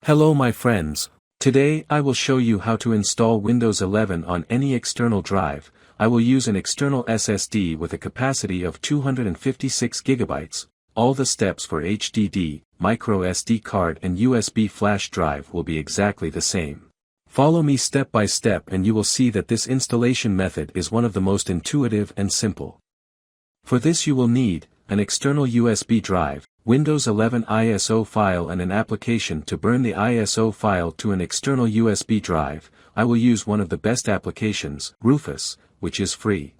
Hello my friends, today I will show you how to install Windows 11 on any external drive. I will use an external SSD with a capacity of 256 GB. All the steps for HDD, micro SD card and USB flash drive will be exactly the same. Follow me step by step and you will see that this installation method is one of the most intuitive and simple. For this you will need an external USB drive, Windows 11 ISO file and an application to burn the ISO file to an external USB drive. I will use one of the best applications, Rufus, which is free.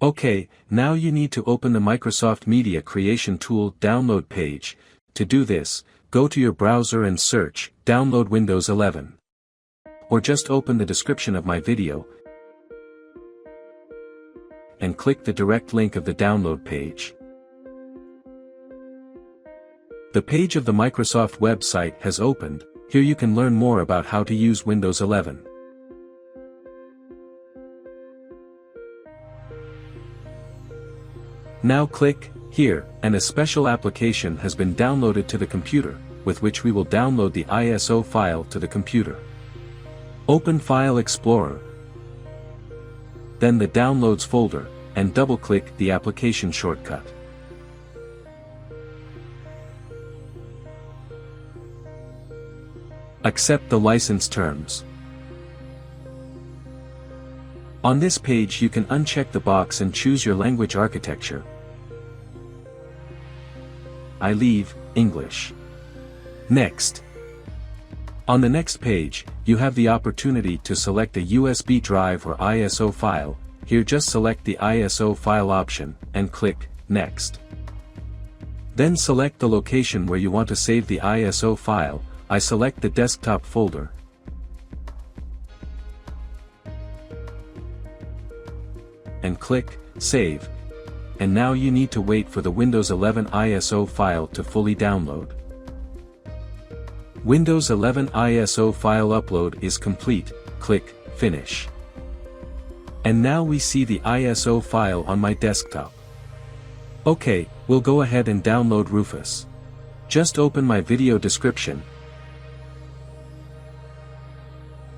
Okay, now you need to open the Microsoft Media Creation Tool download page. To do this, go to your browser and search, download Windows 11. Or just open the description of my video and click the direct link of the download page. The page of the Microsoft website has opened. Here you can learn more about how to use Windows 11. Now click here, and a special application has been downloaded to the computer, with which we will download the ISO file to the computer. Open File Explorer, then the Downloads folder, and double-click the application shortcut. Accept the license terms. On this page you can uncheck the box and choose your language architecture. I leave English. Next. On the next page, you have the opportunity to select a USB drive or ISO file. Here just select the ISO file option, and click Next. Then select the location where you want to save the ISO file. I select the desktop folder. And click Save. And now you need to wait for the Windows 11 ISO file to fully download. Windows 11 ISO file upload is complete, click Finish. And now we see the ISO file on my desktop. Okay, we'll go ahead and download Rufus. Just open my video description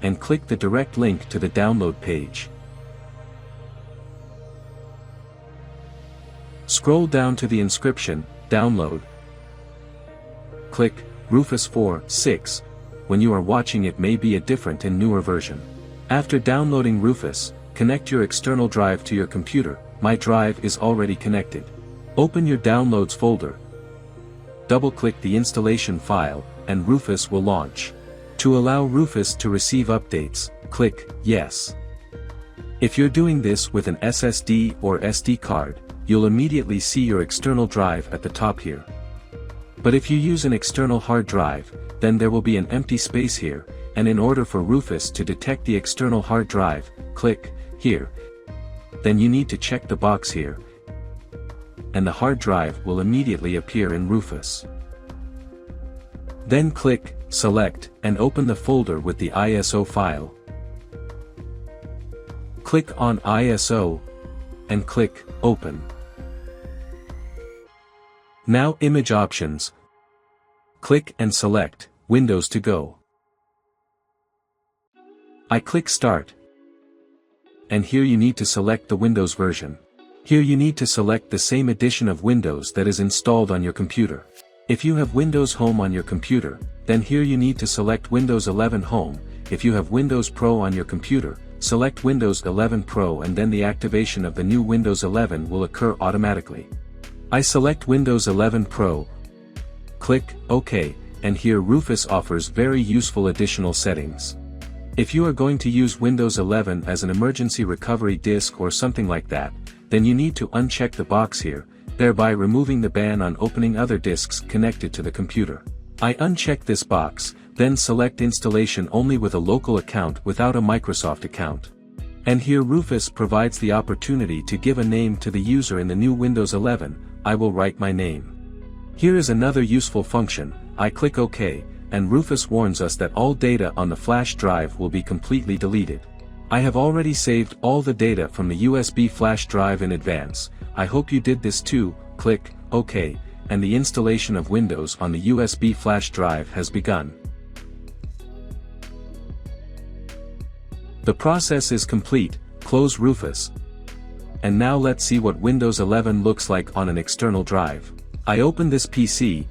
and click the direct link to the download page. Scroll down to the inscription, Download. Click Rufus 4.6. When you are watching it may be a different and newer version. After downloading Rufus, connect your external drive to your computer. My drive is already connected. Open your Downloads folder. Double-click the installation file, and Rufus will launch. To allow Rufus to receive updates, click Yes. If you're doing this with an SSD or SD card, you'll immediately see your external drive at the top here. But if you use an external hard drive, then there will be an empty space here, and in order for Rufus to detect the external hard drive, click here. Then you need to check the box here, and the hard drive will immediately appear in Rufus. Then click Select, and open the folder with the ISO file. Click on ISO, and click Open. Now Image Options. Click and select Windows to go. I click Start. And here you need to select the Windows version. Here you need to select the same edition of Windows that is installed on your computer. If you have Windows Home on your computer, then here you need to select Windows 11 Home. If you have Windows Pro on your computer, select Windows 11 Pro and then the activation of the new Windows 11 will occur automatically. I select Windows 11 Pro. Click OK, and here Rufus offers very useful additional settings. If you are going to use Windows 11 as an emergency recovery disk or something like that, then you need to uncheck the box here, thereby removing the ban on opening other disks connected to the computer. I uncheck this box, then select installation only with a local account without a Microsoft account. And here Rufus provides the opportunity to give a name to the user in the new Windows 11. I will write my name. Here is another useful function. I click OK, and Rufus warns us that all data on the flash drive will be completely deleted. I have already saved all the data from the USB flash drive in advance. I hope you did this too. Click OK, and the installation of Windows on the USB flash drive has begun. The process is complete. Close Rufus. And now let's see what Windows 11 looks like on an external drive. I open this PC,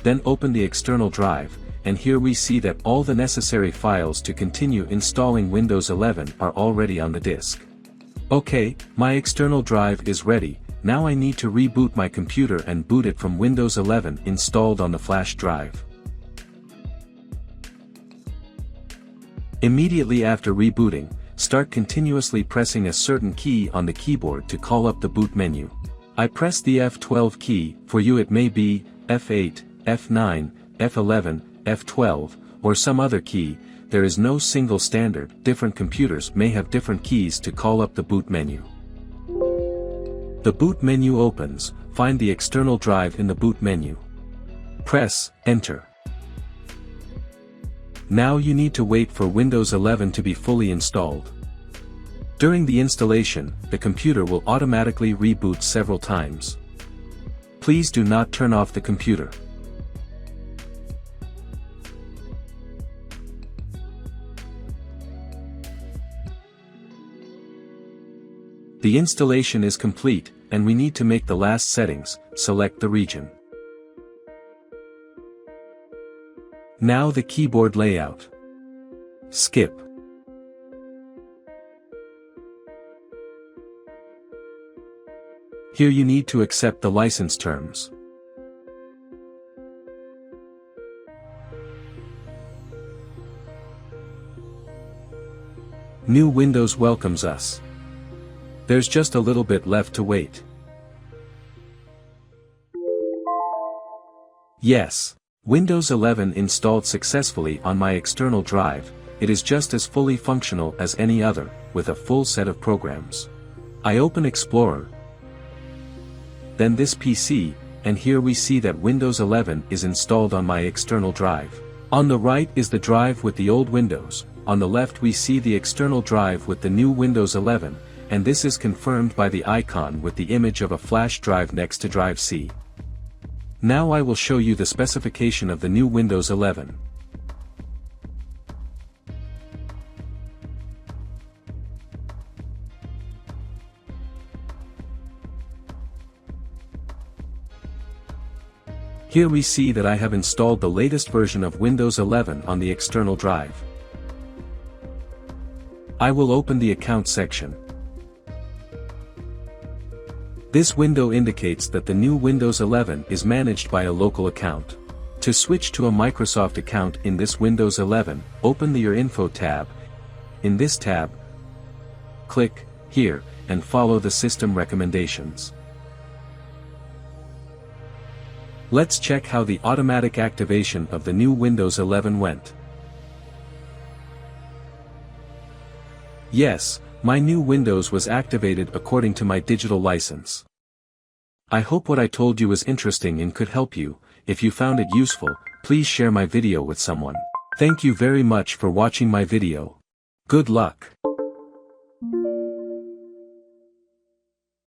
then open the external drive, and here we see that all the necessary files to continue installing Windows 11 are already on the disk. Okay, my external drive is ready. Now I need to reboot my computer and boot it from Windows 11 installed on the flash drive. Immediately after rebooting, start continuously pressing a certain key on the keyboard to call up the boot menu. I press the F12 key, for you it may be F8, F9, F11, F12, or some other key. There is no single standard. Different computers may have different keys to call up the boot menu. The boot menu opens. Find the external drive in the boot menu. Press Enter. Now you need to wait for Windows 11 to be fully installed. During the installation, the computer will automatically reboot several times. Please do not turn off the computer. The installation is complete, and we need to make the last settings. Select the region. Now the keyboard layout. Skip. Here you need to accept the license terms. New Windows welcomes us. There's just a little bit left to wait. Yes, Windows 11 installed successfully on my external drive. It is just as fully functional as any other, with a full set of programs. I open Explorer, then this PC, and here we see that Windows 11 is installed on my external drive. On the right is the drive with the old Windows, on the left we see the external drive with the new Windows 11, and this is confirmed by the icon with the image of a flash drive next to drive C. Now I will show you the specification of the new Windows 11. Here we see that I have installed the latest version of Windows 11 on the external drive. I will open the Account section. This window indicates that the new Windows 11 is managed by a local account. To switch to a Microsoft account in this Windows 11, open the Your Info tab. In this tab, click here, and follow the system recommendations. Let's check how the automatic activation of the new Windows 11 went. Yes, my new Windows was activated according to my digital license. I hope what I told you was interesting and could help you. If you found it useful, please share my video with someone. Thank you very much for watching my video. Good luck.